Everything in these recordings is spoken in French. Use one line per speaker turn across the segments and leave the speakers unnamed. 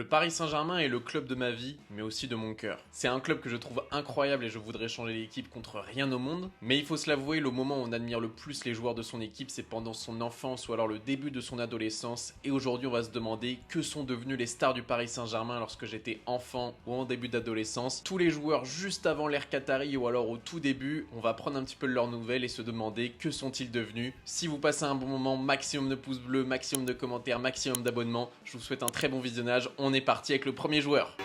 Le Paris Saint-Germain est le club de ma vie, mais aussi de mon cœur. C'est un club que je trouve incroyable et je voudrais changer l'équipe contre rien au monde. Mais il faut se l'avouer, le moment où on admire le plus les joueurs de son équipe, c'est pendant son enfance ou alors le début de son adolescence. Et aujourd'hui, on va se demander que sont devenus les stars du Paris Saint-Germain lorsque j'étais enfant ou en début d'adolescence. Tous les joueurs juste avant l'ère Qatari ou alors au tout début, on va prendre un petit peu de leurs nouvelles et se demander que sont-ils devenus. Si vous passez un bon moment, maximum de pouces bleus, maximum de commentaires, maximum d'abonnements. Je vous souhaite un très bon visionnage. On est parti avec le premier joueur.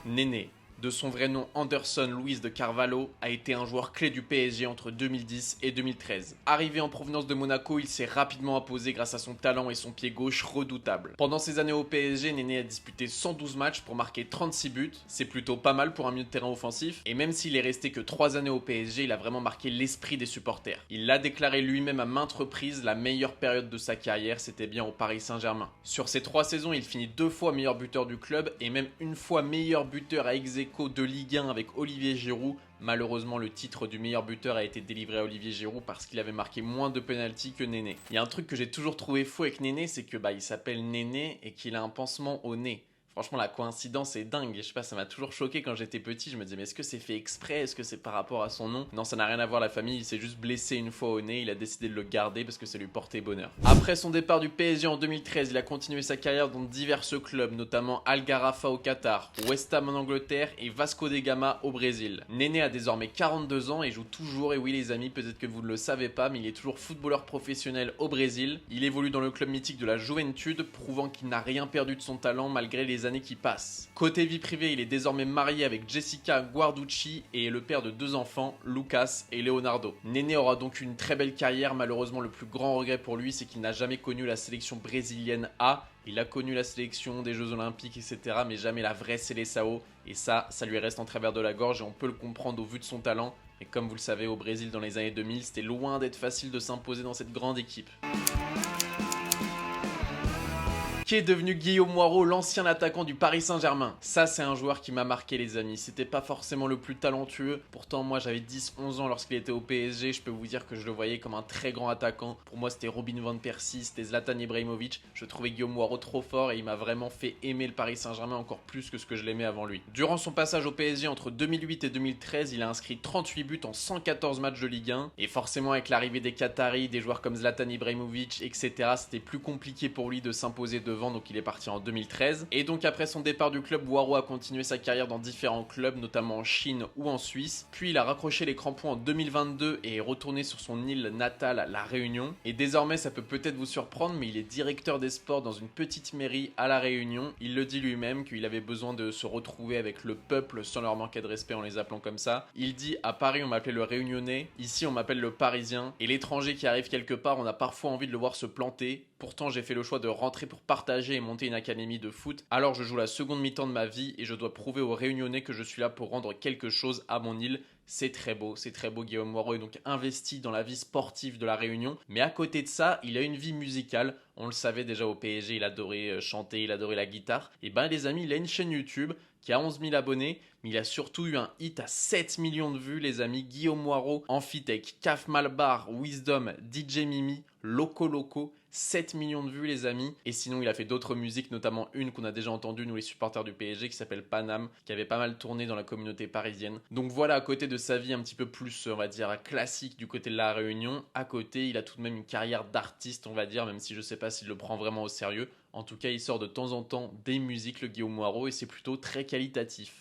Néné, de son vrai nom Anderson Luiz de Carvalho, a été un joueur clé du PSG entre 2010 et 2013. Arrivé en provenance de Monaco, il s'est rapidement imposé grâce à son talent et son pied gauche redoutable. Pendant ses années au PSG, Néné a disputé 112 matchs pour marquer 36 buts, c'est plutôt pas mal pour un milieu de terrain offensif, et même s'il est resté que 3 années au PSG, il a vraiment marqué l'esprit des supporters. Il l'a déclaré lui-même à maintes reprises, la meilleure période de sa carrière, c'était bien au Paris Saint-Germain. Sur ces 3 saisons, il finit 2 fois meilleur buteur du club et même une fois meilleur buteur à ex-aequo de Ligue 1 avec Olivier Giroud. Malheureusement, le titre du meilleur buteur a été délivré à Olivier Giroud parce qu'il avait marqué moins de pénaltys que Néné. Il y a un truc que j'ai toujours trouvé fou avec Néné, c'est que il s'appelle Néné et qu'il a un pansement au nez. Franchement, la coïncidence est dingue. Je sais pas, ça m'a toujours choqué quand j'étais petit. Je me disais, mais est-ce que c'est fait exprès? Est-ce que c'est par rapport à son nom? Non, ça n'a rien à voir, la famille. Il s'est juste blessé une fois au nez. Il a décidé de le garder parce que ça lui portait bonheur. Après son départ du PSG en 2013, il a continué sa carrière dans divers clubs, notamment Al Gharafa au Qatar, West Ham en Angleterre et Vasco da Gama au Brésil. Néné a désormais 42 ans et joue toujours, et oui les amis, peut-être que vous ne le savez pas, mais il est toujours footballeur professionnel au Brésil. Il évolue dans le club mythique de la Juventude, prouvant qu'il n'a rien perdu de son talent malgré les années qui passent. Côté vie privée, il est désormais marié avec Jessica Guarducci et est le père de 2 enfants, Lucas et Leonardo. Néné aura donc une très belle carrière. Malheureusement, le plus grand regret pour lui, c'est qu'il n'a jamais connu la sélection brésilienne A. Il a connu la sélection des Jeux Olympiques, etc. mais jamais la vraie Seleção. Et ça lui reste en travers de la gorge et on peut le comprendre au vu de son talent. Et comme vous le savez, au Brésil dans les années 2000, c'était loin d'être facile de s'imposer dans cette grande équipe. Qui est devenu Guillaume Moirot, l'ancien attaquant du Paris Saint-Germain. Ça, c'est un joueur qui m'a marqué, les amis. C'était pas forcément le plus talentueux. Pourtant, moi, j'avais 10-11 ans lorsqu'il était au PSG. Je peux vous dire que je le voyais comme un très grand attaquant. Pour moi, c'était Robin van Persie, c'était Zlatan Ibrahimovic. Je trouvais Guillaume Moirot trop fort et il m'a vraiment fait aimer le Paris Saint-Germain encore plus que ce que je l'aimais avant lui. Durant son passage au PSG entre 2008 et 2013, il a inscrit 38 buts en 114 matchs de Ligue 1. Et forcément, avec l'arrivée des Qataris, des joueurs comme Zlatan Ibrahimovic, etc., c'était plus compliqué pour lui de s'imposer devant. Donc il est parti en 2013. Et donc après son départ du club, Moirot a continué sa carrière dans différents clubs, notamment en Chine ou en Suisse. Puis il a raccroché les crampons en 2022 et est retourné sur son île natale, La Réunion. Et désormais, ça peut peut-être vous surprendre, mais il est directeur des sports dans une petite mairie à La Réunion. Il le dit lui-même qu'il avait besoin de se retrouver avec le peuple sans leur manquer de respect en les appelant comme ça. Il dit: à Paris on m'appelait le Réunionnais, ici on m'appelle le Parisien. Et l'étranger qui arrive quelque part, on a parfois envie de le voir se planter. Pourtant, j'ai fait le choix de rentrer pour partager et monter une académie de foot. Alors je joue la seconde mi-temps de ma vie et je dois prouver aux Réunionnais que je suis là pour rendre quelque chose à mon île. C'est très beau Guillaume Moirot est donc investi dans la vie sportive de la Réunion. Mais à côté de ça, il a une vie musicale. On le savait déjà au PSG, il adorait chanter, il adorait la guitare. Et ben les amis, il a une chaîne YouTube qui a 11 000 abonnés, mais il a surtout eu un hit à 7 millions de vues, les amis. Guillaume Moirot en feat avec Kaf Malbar, Wisdom, DJ Mimi, Loco Loco. 7 millions de vues, les amis. Et sinon, il a fait d'autres musiques, notamment une qu'on a déjà entendue, nous les supporters du PSG, qui s'appelle Paname, qui avait pas mal tourné dans la communauté parisienne. Donc voilà, à côté de sa vie un petit peu plus, on va dire, classique du côté de la Réunion, à côté, il a tout de même une carrière d'artiste, on va dire, même si je sais pas s'il le prend vraiment au sérieux. En tout cas, il sort de temps en temps des musiques, le Guillaume Moirot, et c'est plutôt très qualitatif.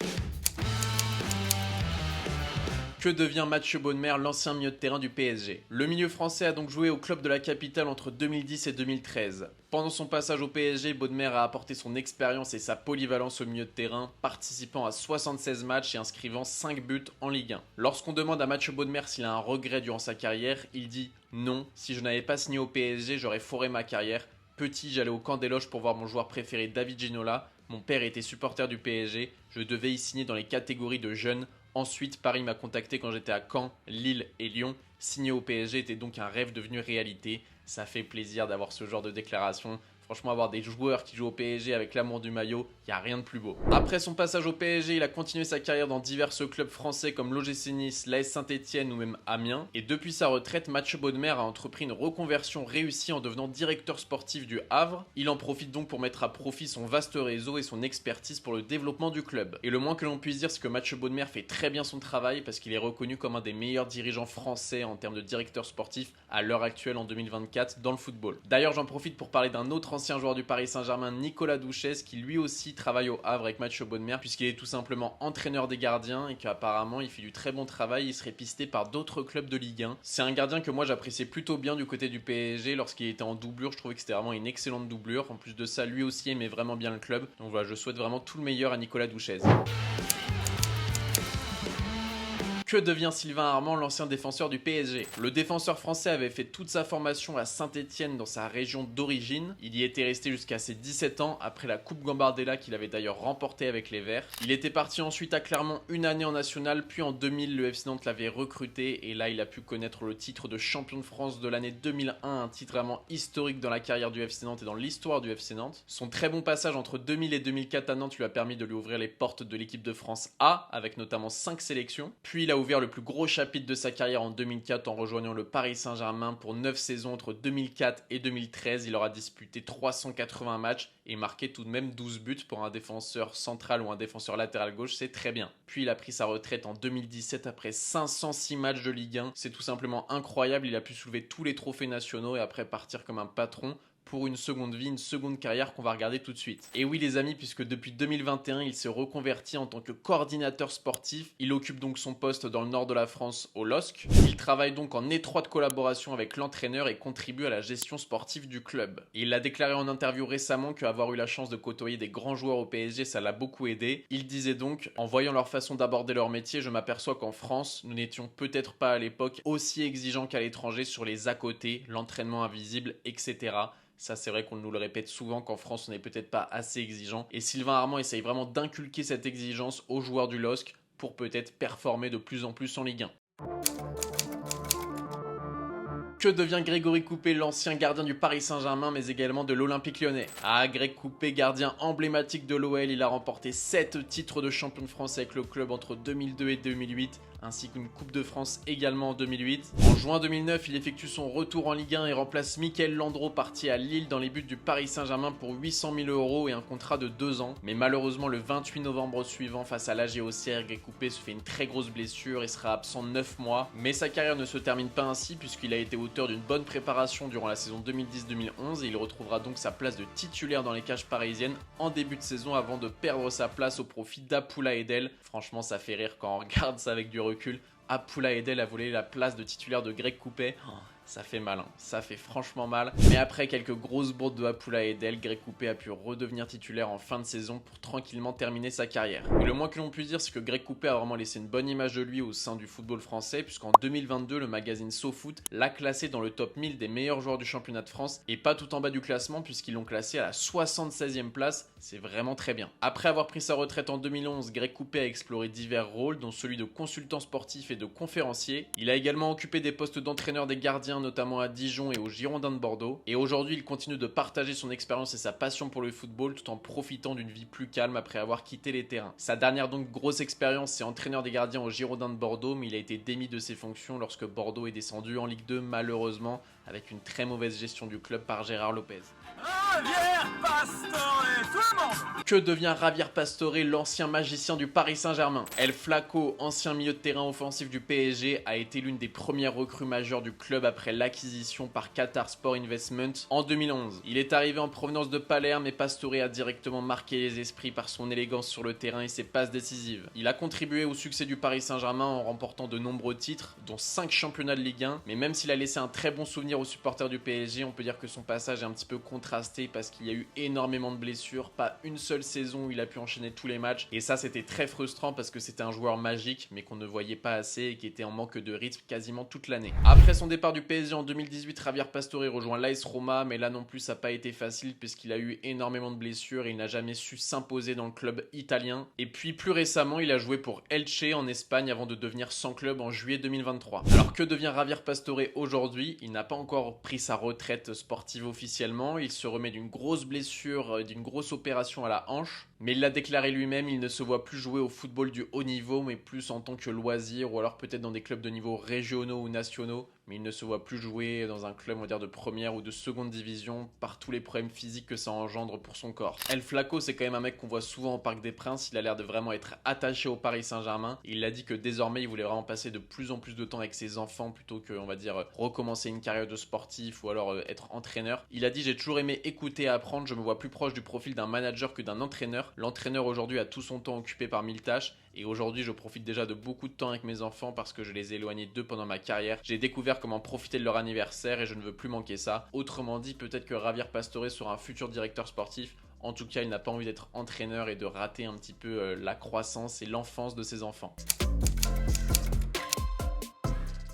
Que devient Mathieu Bonnemer, l'ancien milieu de terrain du PSG? Le milieu français a donc joué au club de la capitale entre 2010 et 2013. Pendant son passage au PSG, Bonnemer a apporté son expérience et sa polyvalence au milieu de terrain, participant à 76 matchs et inscrivant 5 buts en Ligue 1. Lorsqu'on demande à Mathieu Bonnemer s'il a un regret durant sa carrière, il dit « Non, si je n'avais pas signé au PSG, j'aurais foiré ma carrière. Petit, j'allais au camp des loges pour voir mon joueur préféré David Ginola. Mon père était supporter du PSG, je devais y signer dans les catégories de jeunes. Ensuite, Paris m'a contacté quand j'étais à Caen, Lille et Lyon. Signer au PSG était donc un rêve devenu réalité. Ça fait plaisir d'avoir ce genre de déclaration. Franchement, avoir des joueurs qui jouent au PSG avec l'amour du maillot, il n'y a rien de plus beau. Après son passage au PSG, il a continué sa carrière dans divers clubs français comme l'OGC Nice, l'AS Saint-Etienne ou même Amiens. Et depuis sa retraite, Mathieu Bodmer a entrepris une reconversion réussie en devenant directeur sportif du Havre. Il en profite donc pour mettre à profit son vaste réseau et son expertise pour le développement du club. Et le moins que l'on puisse dire, c'est que Mathieu Bodmer fait très bien son travail parce qu'il est reconnu comme un des meilleurs dirigeants français en termes de directeur sportif à l'heure actuelle en 2024 dans le football. D'ailleurs, j'en profite pour parler d'un autre ancien joueur du Paris Saint-Germain, Nicolas Douchès, qui lui aussi travaille au Havre avec Mathieu Bodmer puisqu'il est tout simplement entraîneur des gardiens et qu'apparemment il fait du très bon travail. Il serait pisté par d'autres clubs de Ligue 1. C'est un gardien que moi j'appréciais plutôt bien du côté du PSG lorsqu'il était en doublure. Je trouvais que c'était vraiment une excellente doublure. En plus de ça, lui aussi aimait vraiment bien le club. Donc voilà, je souhaite vraiment tout le meilleur à Nicolas Douchès. Que devient Sylvain Armand, l'ancien défenseur du PSG? Le défenseur français avait fait toute sa formation à Saint-Etienne dans sa région d'origine. Il y était resté jusqu'à ses 17 ans après la Coupe Gambardella qu'il avait d'ailleurs remportée avec les Verts. Il était parti ensuite à Clermont une année en national, puis en 2000 le FC Nantes l'avait recruté et là il a pu connaître le titre de champion de France de l'année 2001, un titre vraiment historique dans la carrière du FC Nantes et dans l'histoire du FC Nantes. Son très bon passage entre 2000 et 2004 à Nantes lui a permis de lui ouvrir les portes de l'équipe de France A avec notamment 5 sélections. Puis il a ouvert le plus gros chapitre de sa carrière en 2004 en rejoignant le Paris Saint-Germain pour 9 saisons entre 2004 et 2013. Il aura disputé 380 matchs et marqué tout de même 12 buts pour un défenseur central ou un défenseur latéral gauche, c'est très bien. Puis il a pris sa retraite en 2017 après 506 matchs de Ligue 1. C'est tout simplement incroyable, il a pu soulever tous les trophées nationaux et après partir comme un patron pour une seconde vie, une seconde carrière qu'on va regarder tout de suite. Et oui les amis, puisque depuis 2021, il s'est reconverti en tant que coordinateur sportif. Il occupe donc son poste dans le nord de la France au LOSC. Il travaille donc en étroite collaboration avec l'entraîneur et contribue à la gestion sportive du club. Et il a déclaré en interview récemment qu'avoir eu la chance de côtoyer des grands joueurs au PSG, ça l'a beaucoup aidé. Il disait donc, en voyant leur façon d'aborder leur métier, je m'aperçois qu'en France, nous n'étions peut-être pas à l'époque aussi exigeants qu'à l'étranger sur les à côté, l'entraînement invisible, etc. Ça, c'est vrai qu'on nous le répète souvent qu'en France, on n'est peut-être pas assez exigeant. Et Sylvain Armand essaye vraiment d'inculquer cette exigence aux joueurs du LOSC pour peut-être performer de plus en plus en Ligue 1. Que devient Grégory Coupé, l'ancien gardien du Paris Saint-Germain, mais également de l'Olympique Lyonnais? Ah, Greg Coupé, gardien emblématique de l'OL, il a remporté 7 titres de champion de France avec le club entre 2002 et 2008, ainsi qu'une Coupe de France également en 2008. En juin 2009, il effectue son retour en Ligue 1 et remplace Mickaël Landreau, parti à Lille dans les buts du Paris Saint-Germain pour 800 000 € et un contrat de 2 ans. Mais malheureusement, le 28 novembre suivant, face à l'AG Auxerre, Greg Coupé se fait une très grosse blessure et sera absent 9 mois. Mais sa carrière ne se termine pas ainsi puisqu'il a été auteur d'une bonne préparation durant la saison 2010-2011 et il retrouvera donc sa place de titulaire dans les cages parisiennes en début de saison avant de perdre sa place au profit d'Apoula Edel. Franchement, ça fait rire quand on regarde ça avec du recul. Apoula Edel a volé la place de titulaire de Greg Coupé. Ça fait mal, hein. Ça fait franchement mal. Mais après quelques grosses bourdes de Apoula Edel, Greg Coupé a pu redevenir titulaire en fin de saison pour tranquillement terminer sa carrière. Et le moins que l'on puisse dire, c'est que Greg Coupé a vraiment laissé une bonne image de lui au sein du football français, puisqu'en 2022, le magazine SoFoot l'a classé dans le top 1000 des meilleurs joueurs du championnat de France, et pas tout en bas du classement, puisqu'ils l'ont classé à la 76e place. C'est vraiment très bien. Après avoir pris sa retraite en 2011, Greg Coupé a exploré divers rôles, dont celui de consultant sportif et de conférencier. Il a également occupé des postes d'entraîneur des gardiens, notamment à Dijon et aux Girondins de Bordeaux. Et aujourd'hui, il continue de partager son expérience et sa passion pour le football tout en profitant d'une vie plus calme après avoir quitté les terrains. Sa dernière donc grosse expérience, c'est entraîneur des gardiens aux Girondins de Bordeaux, mais il a été démis de ses fonctions lorsque Bordeaux est descendu en Ligue 2 malheureusement, avec une très mauvaise gestion du club par Gérard Lopez. Javier Pastore, tout le monde! Que devient Javier Pastore, l'ancien magicien du Paris Saint-Germain? El Flaco, ancien milieu de terrain offensif du PSG, a été l'une des premières recrues majeures du club après l'acquisition par Qatar Sport Investment en 2011. Il est arrivé en provenance de Palerme et Pastore a directement marqué les esprits par son élégance sur le terrain et ses passes décisives. Il a contribué au succès du Paris Saint-Germain en remportant de nombreux titres, dont 5 championnats de Ligue 1, mais même s'il a laissé un très bon souvenir aux supporters du PSG, on peut dire que son passage est un petit peu contrasté parce qu'il y a eu énormément de blessures, pas une seule saison où il a pu enchaîner tous les matchs, et ça c'était très frustrant parce que c'était un joueur magique mais qu'on ne voyait pas assez et qui était en manque de rythme quasiment toute l'année. Après son départ du PSG en 2018, Javier Pastore rejoint l'AS Roma, mais là non plus ça n'a pas été facile puisqu'il a eu énormément de blessures et il n'a jamais su s'imposer dans le club italien. Et puis plus récemment, il a joué pour Elche en Espagne avant de devenir sans club en juillet 2023. Alors que devient Javier Pastore aujourd'hui? Il n'a pas encore pris sa retraite sportive officiellement, il se remet revenait d'une grosse blessure, d'une grosse opération à la hanche. Mais il l'a déclaré lui-même, il ne se voit plus jouer au football du haut niveau, mais plus en tant que loisir, ou alors peut-être dans des clubs de niveau régionaux ou nationaux. Mais il ne se voit plus jouer dans un club, on va dire, de première ou de seconde division, par tous les problèmes physiques que ça engendre pour son corps. El Flaco, c'est quand même un mec qu'on voit souvent au Parc des Princes, il a l'air de vraiment être attaché au Paris Saint-Germain. Il a dit que désormais, il voulait vraiment passer de plus en plus de temps avec ses enfants, plutôt que, on va dire, recommencer une carrière de sportif, ou alors être entraîneur. Il a dit: j'ai toujours aimé écouter et apprendre, je me vois plus proche du profil d'un manager que d'un entraîneur. L'entraîneur aujourd'hui a tout son temps occupé par 1000 tâches. Et aujourd'hui, je profite déjà de beaucoup de temps avec mes enfants parce que je les ai éloignés d'eux pendant ma carrière. J'ai découvert comment profiter de leur anniversaire et je ne veux plus manquer ça. Autrement dit, peut-être que Javier Pastore sera un futur directeur sportif. En tout cas, il n'a pas envie d'être entraîneur et de rater un petit peu la croissance et l'enfance de ses enfants.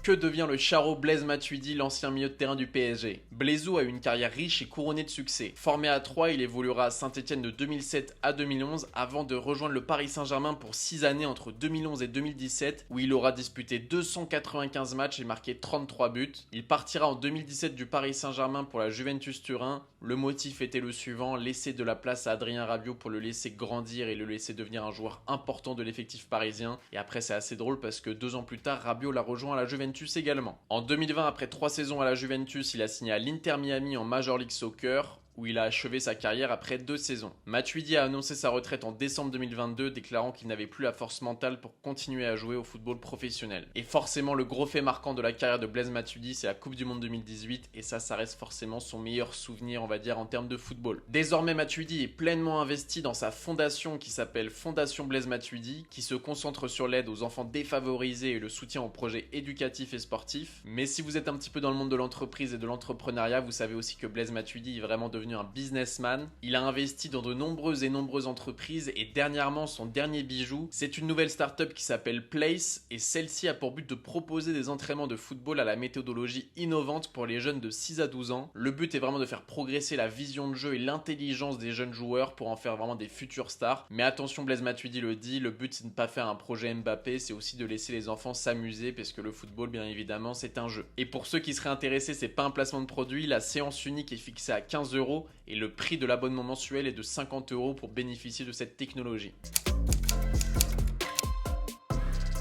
Que devient le charro Blaise Matuidi, l'ancien milieu de terrain du PSG? Blaisou a eu une carrière riche et couronnée de succès. Formé à Troyes, il évoluera à Saint-Etienne de 2007 à 2011 avant de rejoindre le Paris Saint-Germain pour 6 années entre 2011 et 2017 où il aura disputé 295 matchs et marqué 33 buts. Il partira en 2017 du Paris Saint-Germain pour la Juventus Turin. Le motif était le suivant: laisser de la place à Adrien Rabiot pour le laisser grandir et le laisser devenir un joueur important de l'effectif parisien. Et après, c'est assez drôle parce que 2 ans plus tard, Rabiot l'a rejoint à la Juventus également. En 2020, après 3 saisons à la Juventus, il a signé à l'Inter Miami en Major League Soccer, où il a achevé sa carrière après 2 saisons. Matuidi a annoncé sa retraite en décembre 2022, déclarant qu'il n'avait plus la force mentale pour continuer à jouer au football professionnel. Et forcément, le gros fait marquant de la carrière de Blaise Matuidi, c'est la Coupe du Monde 2018, et ça reste forcément son meilleur souvenir, on va dire, en termes de football. Désormais, Matuidi est pleinement investi dans sa fondation qui s'appelle Fondation Blaise Matuidi, qui se concentre sur l'aide aux enfants défavorisés et le soutien aux projets éducatifs et sportifs. Mais si vous êtes un petit peu dans le monde de l'entreprise et de l'entrepreneuriat, vous savez aussi que Blaise Matuidi est vraiment devenu un businessman. Il a investi dans de nombreuses entreprises et dernièrement, son dernier bijou, c'est une nouvelle startup qui s'appelle Place et celle-ci a pour but de proposer des entraînements de football à la méthodologie innovante pour les jeunes de 6 à 12 ans. Le but est vraiment de faire progresser la vision de jeu et l'intelligence des jeunes joueurs pour en faire vraiment des futurs stars. Mais attention, Blaise Matuidi le dit, le but c'est de ne pas faire un projet Mbappé, c'est aussi de laisser les enfants s'amuser parce que le football, bien évidemment, c'est un jeu. Et pour ceux qui seraient intéressés, c'est pas un placement de produit, la séance unique est fixée à 15 € et le prix de l'abonnement mensuel est de 50 € pour bénéficier de cette technologie.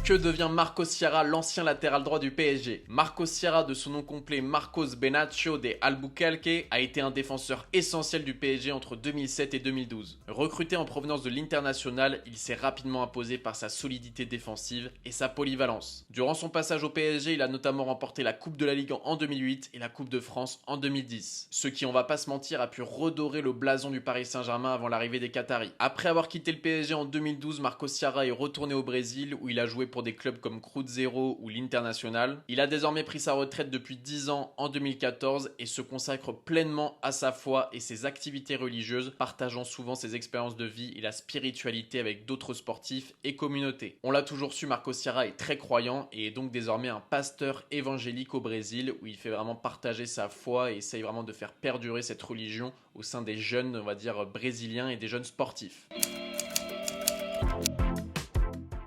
Que devient Marcos Sierra, l'ancien latéral droit du PSG? Marcos Sierra, de son nom complet Marcos Benacho de Albuquerque, a été un défenseur essentiel du PSG entre 2007 et 2012. Recruté en provenance de l'International, il s'est rapidement imposé par sa solidité défensive et sa polyvalence. Durant son passage au PSG, il a notamment remporté la Coupe de la Ligue en 2008 et la Coupe de France en 2010. Ce qui, on va pas se mentir, a pu redorer le blason du Paris Saint-Germain avant l'arrivée des Qataris. Après avoir quitté le PSG en 2012, Marcos Sierra est retourné au Brésil où il a joué pour des clubs comme Cruzeiro ou l'International. Il a désormais pris sa retraite depuis 10 ans en 2014 et se consacre pleinement à sa foi et ses activités religieuses, partageant souvent ses expériences de vie et la spiritualité avec d'autres sportifs et communautés. On l'a toujours su, Marcos Sierra est très croyant et est donc désormais un pasteur évangélique au Brésil où il fait vraiment partager sa foi et essaye vraiment de faire perdurer cette religion au sein des jeunes, on va dire, brésiliens et des jeunes sportifs.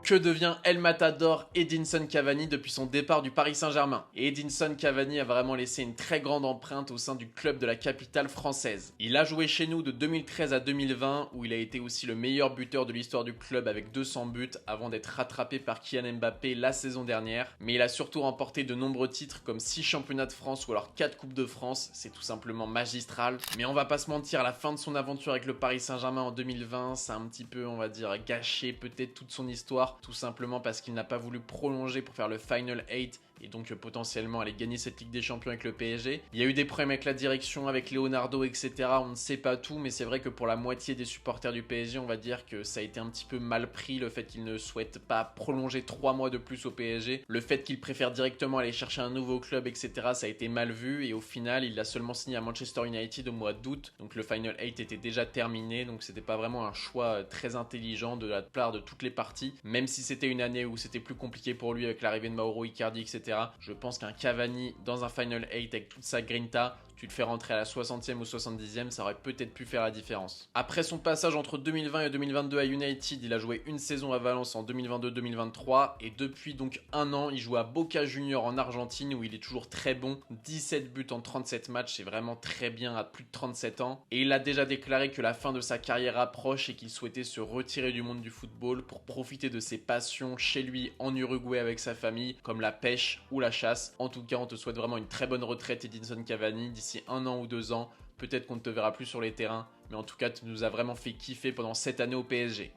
Que devient El Matador Edinson Cavani depuis son départ du Paris Saint-Germain? Edinson Cavani a vraiment laissé une très grande empreinte au sein du club de la capitale française. Il a joué chez nous de 2013 à 2020 où il a été aussi le meilleur buteur de l'histoire du club avec 200 buts avant d'être rattrapé par Kylian Mbappé la saison dernière. Mais il a surtout remporté de nombreux titres comme 6 championnats de France ou alors 4 coupes de France. C'est tout simplement magistral. Mais on va pas se mentir, à la fin de son aventure avec le Paris Saint-Germain en 2020, ça a un petit peu, on va dire, gâché peut-être toute son histoire. Tout simplement parce qu'il n'a pas voulu prolonger pour faire le Final 8 et donc potentiellement aller gagner cette Ligue des Champions avec le PSG. Il y a eu des problèmes avec la direction, avec Leonardo, etc. On ne sait pas tout, mais c'est vrai que pour la moitié des supporters du PSG, on va dire que ça a été un petit peu mal pris, le fait qu'il ne souhaite pas prolonger 3 mois de plus au PSG. Le fait qu'il préfère directement aller chercher un nouveau club, etc. ça a été mal vu, et au final, il a seulement signé à Manchester United au mois d'août, donc le Final 8 était déjà terminé, donc c'était pas vraiment un choix très intelligent de la part de toutes les parties, même si c'était une année où c'était plus compliqué pour lui avec l'arrivée de Mauro Icardi, etc. etc. Je pense qu'un Cavani dans un Final 8 avec toute sa grinta, tu le fais rentrer à la 60e ou 70e, ça aurait peut-être pu faire la différence. Après son passage entre 2020 et 2022 à United, il a joué une saison à Valence en 2022-2023 et depuis donc un an, il joue à Boca Juniors en Argentine où il est toujours très bon. 17 buts en 37 matchs, c'est vraiment très bien à plus de 37 ans. Et il a déjà déclaré que la fin de sa carrière approche et qu'il souhaitait se retirer du monde du football pour profiter de ses passions chez lui en Uruguay avec sa famille, comme la pêche ou la chasse. En tout cas, on te souhaite vraiment une très bonne retraite, Edinson Cavani, d'ici 1 an ou 2 ans. Peut-être qu'on ne te verra plus sur les terrains, mais en tout cas, tu nous as vraiment fait kiffer pendant cette année au PSG.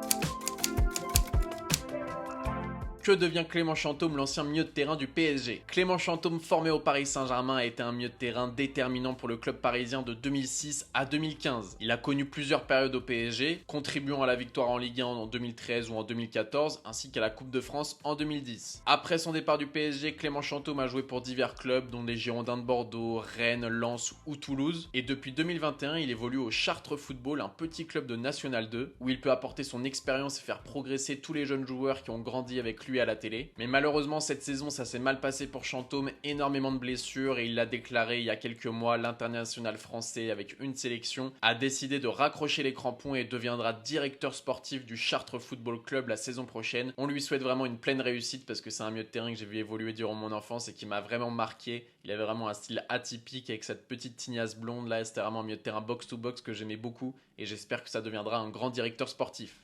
Que devient Clément Chantôme, l'ancien milieu de terrain du PSG? Clément Chantôme, formé au Paris Saint-Germain, a été un milieu de terrain déterminant pour le club parisien de 2006 à 2015. Il a connu plusieurs périodes au PSG, contribuant à la victoire en Ligue 1 en 2013 ou en 2014, ainsi qu'à la Coupe de France en 2010. Après son départ du PSG, Clément Chantôme a joué pour divers clubs, dont les Girondins de Bordeaux, Rennes, Lens ou Toulouse. Et depuis 2021, il évolue au Chartres Football, un petit club de National 2, où il peut apporter son expérience et faire progresser tous les jeunes joueurs qui ont grandi avec lui à la télé. Mais malheureusement cette saison ça s'est mal passé pour Chantôme, énormément de blessures et il l'a déclaré il y a quelques mois, l'international français avec une sélection a décidé de raccrocher les crampons et deviendra directeur sportif du Chartres Football Club la saison prochaine. On lui souhaite vraiment une pleine réussite parce que c'est un milieu de terrain que j'ai vu évoluer durant mon enfance et qui m'a vraiment marqué. Il avait vraiment un style atypique avec cette petite tignasse blonde là, c'était vraiment un milieu de terrain box to box que j'aimais beaucoup et j'espère que ça deviendra un grand directeur sportif.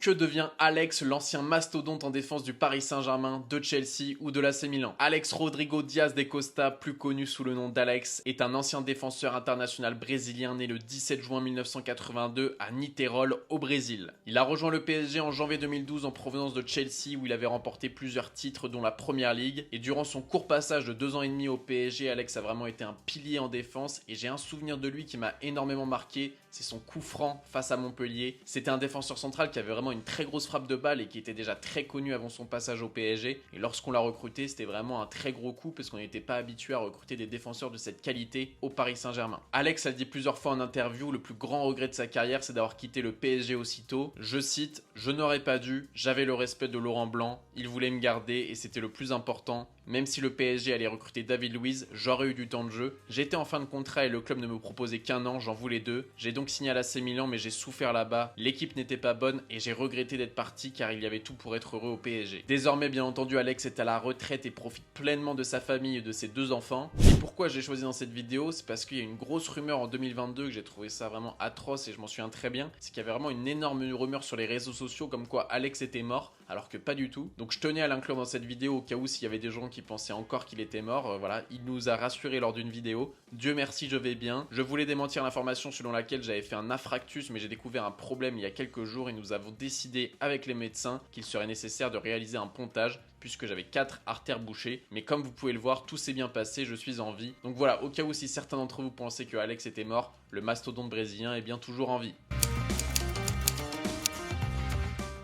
Que devient Alex, l'ancien mastodonte en défense du Paris Saint-Germain, de Chelsea ou de l'AC Milan? Alex Rodrigo Dias de Costa, plus connu sous le nom d'Alex, est un ancien défenseur international brésilien né le 17 juin 1982 à Niterói au Brésil. Il a rejoint le PSG en janvier 2012 en provenance de Chelsea où il avait remporté plusieurs titres dont la Première Ligue. Et durant son court passage de 2 ans et demi au PSG, Alex a vraiment été un pilier en défense et j'ai un souvenir de lui qui m'a énormément marqué. C'est son coup franc face à Montpellier. C'était un défenseur central qui avait vraiment une très grosse frappe de balle et qui était déjà très connu avant son passage au PSG. Et lorsqu'on l'a recruté, c'était vraiment un très gros coup parce qu'on n'était pas habitué à recruter des défenseurs de cette qualité au Paris Saint-Germain. Alex a dit plusieurs fois en interview, le plus grand regret de sa carrière, c'est d'avoir quitté le PSG aussitôt. Je cite, « Je n'aurais pas dû, j'avais le respect de Laurent Blanc, il voulait me garder et c'était le plus important. Même si le PSG allait recruter David Luiz, j'aurais eu du temps de jeu. J'étais en fin de contrat et le club ne me proposait qu'1 an, j'en voulais 2. J'ai donc signé à l'AC Milan mais j'ai souffert là-bas. L'équipe n'était pas bonne et j'ai regretté d'être parti car il y avait tout pour être heureux au PSG. Désormais bien entendu Alex est à la retraite et profite pleinement de sa famille et de ses 2 enfants. Et pourquoi j'ai choisi dans cette vidéo? C'est parce qu'il y a une grosse rumeur en 2022 que j'ai trouvé ça vraiment atroce et je m'en souviens très bien. C'est qu'il y avait vraiment une énorme rumeur sur les réseaux sociaux comme quoi Alex était mort alors que pas du tout. Donc je tenais à l'inclure dans cette vidéo au cas où s'il y avait des gens qui pensaient encore qu'il était mort. Voilà, il nous a rassuré lors d'une vidéo. Dieu merci, je vais bien. Je voulais démentir l'information selon laquelle j'avais fait un infarctus mais j'ai découvert un problème il y a quelques jours et nous avons décidé avec les médecins qu'il serait nécessaire de réaliser un pontage puisque j'avais 4 artères bouchées. Mais comme vous pouvez le voir, tout s'est bien passé, je suis en vie. Donc voilà, au cas où si certains d'entre vous pensaient que Alex était mort, le mastodonte brésilien est bien toujours en vie.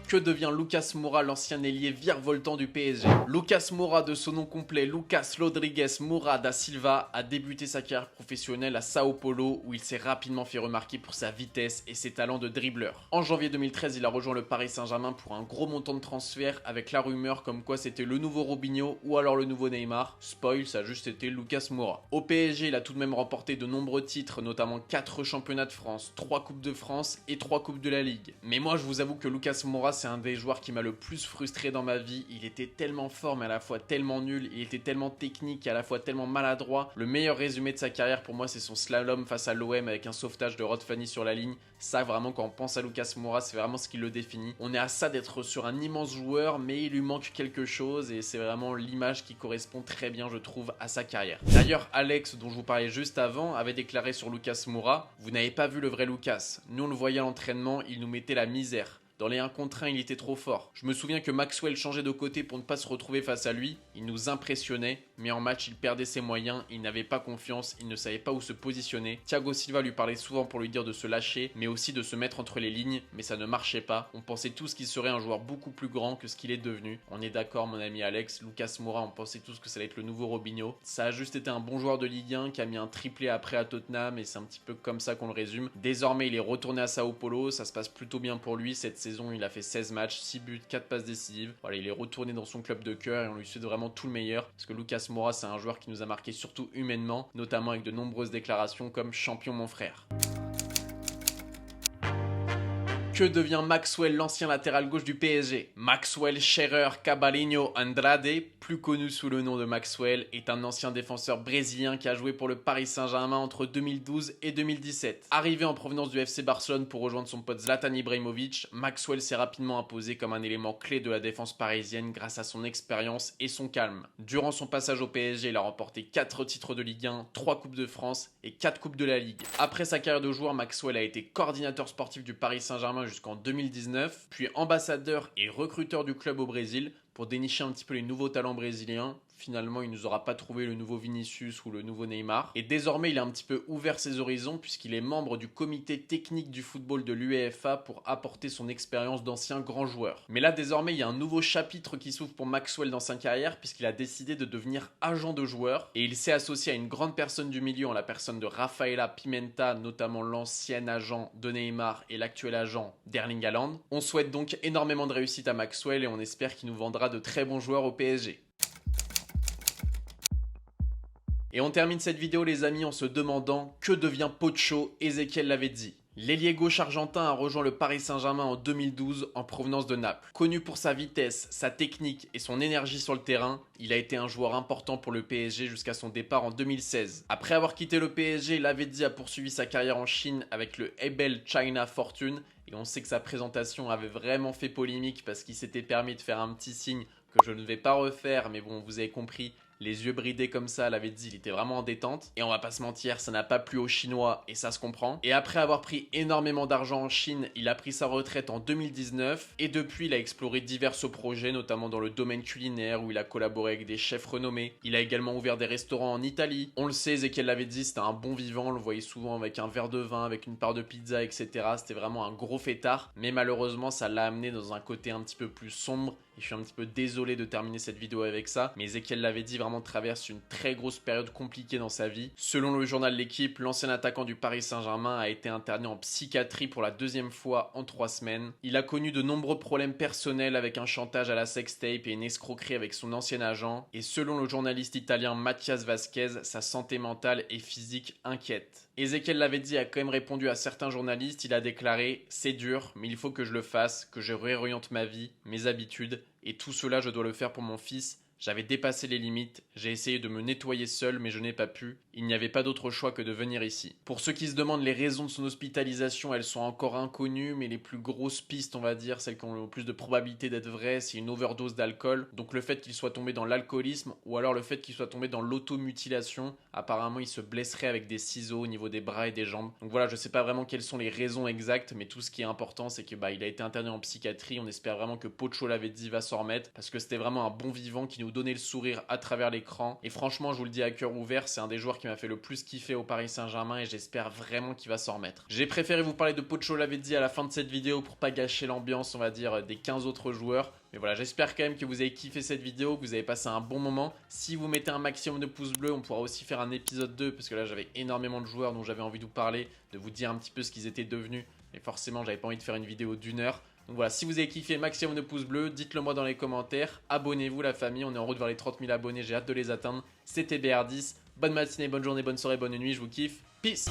Que devient Lucas Moura, l'ancien ailier virevoltant du PSG? Lucas Moura, de son nom complet Lucas Rodrigues Moura da Silva, a débuté sa carrière professionnelle à Sao Paulo où il s'est rapidement fait remarquer pour sa vitesse et ses talents de dribbleur. En janvier 2013, il a rejoint le Paris Saint-Germain pour un gros montant de transfert avec la rumeur comme quoi c'était le nouveau Robinho ou alors le nouveau Neymar. Spoil, ça a juste été Lucas Moura. Au PSG, il a tout de même remporté de nombreux titres, notamment 4 championnats de France, 3 coupes de France et 3 coupes de la Ligue. Mais moi, je vous avoue que Lucas Moura, c'est un des joueurs qui m'a le plus frustré dans ma vie. Il était tellement fort mais à la fois tellement nul, il était tellement technique et à la fois tellement maladroit. Le meilleur résumé de sa carrière pour moi c'est son slalom face à l'OM avec un sauvetage de Rod Fanny sur la ligne. Ça vraiment quand on pense à Lucas Moura c'est vraiment ce qui le définit. On est à ça d'être sur un immense joueur mais il lui manque quelque chose et c'est vraiment l'image qui correspond très bien je trouve à sa carrière. D'ailleurs Alex dont je vous parlais juste avant avait déclaré sur Lucas Moura « Vous n'avez pas vu le vrai Lucas. Nous on le voyait à l'entraînement, il nous mettait la misère. Dans les 1 contre 1, il était trop fort. Je me souviens que Maxwell changeait de côté pour ne pas se retrouver face à lui. Il nous impressionnait, mais en match, il perdait ses moyens, il n'avait pas confiance, il ne savait pas où se positionner. Thiago Silva lui parlait souvent pour lui dire de se lâcher, mais aussi de se mettre entre les lignes, mais ça ne marchait pas. On pensait tous qu'il serait un joueur beaucoup plus grand que ce qu'il est devenu. On est d'accord, mon ami Alex, Lucas Moura, on pensait tous que ça allait être le nouveau Robinho. Ça a juste été un bon joueur de Ligue 1 qui a mis un triplé après à Tottenham, et c'est un petit peu comme ça qu'on le résume. Désormais, il est retourné à Sao Paulo, ça se passe plutôt bien pour lui. Cette saison, il a fait 16 matchs, 6 buts, 4 passes décisives. Voilà, il est retourné dans son club de cœur et on lui souhaite vraiment tout le meilleur parce que Lucas Moura, c'est un joueur qui nous a marqué surtout humainement, notamment avec de nombreuses déclarations comme champion mon frère. Que devient Maxwell, l'ancien latéral gauche du PSG? Maxwell Scherer Cabalinho Andrade, plus connu sous le nom de Maxwell, est un ancien défenseur brésilien qui a joué pour le Paris Saint-Germain entre 2012 et 2017. Arrivé en provenance du FC Barcelone pour rejoindre son pote Zlatan Ibrahimovic, Maxwell s'est rapidement imposé comme un élément clé de la défense parisienne grâce à son expérience et son calme. Durant son passage au PSG, il a remporté 4 titres de Ligue 1, 3 Coupes de France et 4 Coupes de la Ligue. Après sa carrière de joueur, Maxwell a été coordinateur sportif du Paris Saint-Germain jusqu'en 2019, puis ambassadeur et recruteur du club au Brésil pour dénicher un petit peu les nouveaux talents brésiliens. Finalement, il ne nous aura pas trouvé le nouveau Vinicius ou le nouveau Neymar. Et désormais, il a un petit peu ouvert ses horizons puisqu'il est membre du comité technique du football de l'UEFA pour apporter son expérience d'ancien grand joueur. Mais là, désormais, il y a un nouveau chapitre qui s'ouvre pour Maxwell dans sa carrière puisqu'il a décidé de devenir agent de joueur. Et il s'est associé à une grande personne du milieu en la personne de Rafaela Pimenta, notamment l'ancien agent de Neymar et l'actuel agent d'Erling Haaland. On souhaite donc énormément de réussite à Maxwell et on espère qu'il nous vendra de très bons joueurs au PSG. Et on termine cette vidéo les amis en se demandant que devient Pocho Ezequiel Lavezzi. L'ailier gauche argentin a rejoint le Paris Saint-Germain en 2012 en provenance de Naples. Connu pour sa vitesse, sa technique et son énergie sur le terrain, il a été un joueur important pour le PSG jusqu'à son départ en 2016. Après avoir quitté le PSG, Lavezzi a poursuivi sa carrière en Chine avec le Hebel China Fortune et on sait que sa présentation avait vraiment fait polémique parce qu'il s'était permis de faire un petit signe que je ne vais pas refaire, mais bon, vous avez compris. Les yeux bridés comme ça, Lavezzi, il était vraiment en détente. Et on va pas se mentir, ça n'a pas plu aux Chinois et ça se comprend. Et après avoir pris énormément d'argent en Chine, il a pris sa retraite en 2019. Et depuis, il a exploré divers projets, notamment dans le domaine culinaire où il a collaboré avec des chefs renommés. Il a également ouvert des restaurants en Italie. On le sait, Ezequiel Lavezzi, c'était un bon vivant. On le voyait souvent avec un verre de vin, avec une part de pizza, etc. C'était vraiment un gros fêtard. Mais malheureusement, ça l'a amené dans un côté un petit peu plus sombre. Et je suis un petit peu désolé de terminer cette vidéo avec ça, mais Ezequiel Lavezzi vraiment traverse une très grosse période compliquée dans sa vie. Selon le journal L'Équipe, l'ancien attaquant du Paris Saint-Germain a été interné en psychiatrie pour la 2e fois en 3 semaines. Il a connu de nombreux problèmes personnels avec un chantage à la sextape et une escroquerie avec son ancien agent. Et selon le journaliste italien Mathias Vasquez, sa santé mentale et physique inquiète. Ezequiel Lavezzi a quand même répondu à certains journalistes, il a déclaré « C'est dur, mais il faut que je le fasse, que je réoriente ma vie, mes habitudes, et tout cela je dois le faire pour mon fils. J'avais dépassé les limites, j'ai essayé de me nettoyer seul mais je n'ai pas pu. Il n'y avait pas d'autre choix que de venir ici. » Pour ceux qui se demandent les raisons de son hospitalisation, elles sont encore inconnues, mais les plus grosses pistes, on va dire, celles qui ont le plus de probabilité d'être vraies, c'est une overdose d'alcool. Donc le fait qu'il soit tombé dans l'alcoolisme ou alors le fait qu'il soit tombé dans l'automutilation. Apparemment, il se blesserait avec des ciseaux au niveau des bras et des jambes. Donc voilà, je sais pas vraiment quelles sont les raisons exactes, mais tout ce qui est important, c'est que il a été interné en psychiatrie. On espère vraiment que Pocho Lavezzi va s'en remettre parce que c'était vraiment un bon vivant qui nous donnait le sourire à travers l'écran. Et franchement, je vous le dis à cœur ouvert, c'est un des joueurs qui m'a fait le plus kiffer au Paris Saint-Germain et j'espère vraiment qu'il va s'en remettre. J'ai préféré vous parler de Pocho Lavezzi à la fin de cette vidéo pour pas gâcher l'ambiance, on va dire, des 15 autres joueurs. Mais voilà, j'espère quand même que vous avez kiffé cette vidéo, que vous avez passé un bon moment. Si vous mettez un maximum de pouces bleus, on pourra aussi faire un épisode 2 parce que là j'avais énormément de joueurs dont j'avais envie de vous parler, de vous dire un petit peu ce qu'ils étaient devenus. Et forcément, j'avais pas envie de faire une vidéo d'1 heure. Donc voilà, si vous avez kiffé, maximum de pouces bleus, dites-le moi dans les commentaires. Abonnez-vous la famille, on est en route vers les 30 000 abonnés, j'ai hâte de les atteindre. C'était BR10, bonne matinée, bonne journée, bonne soirée, bonne nuit, je vous kiffe. Peace!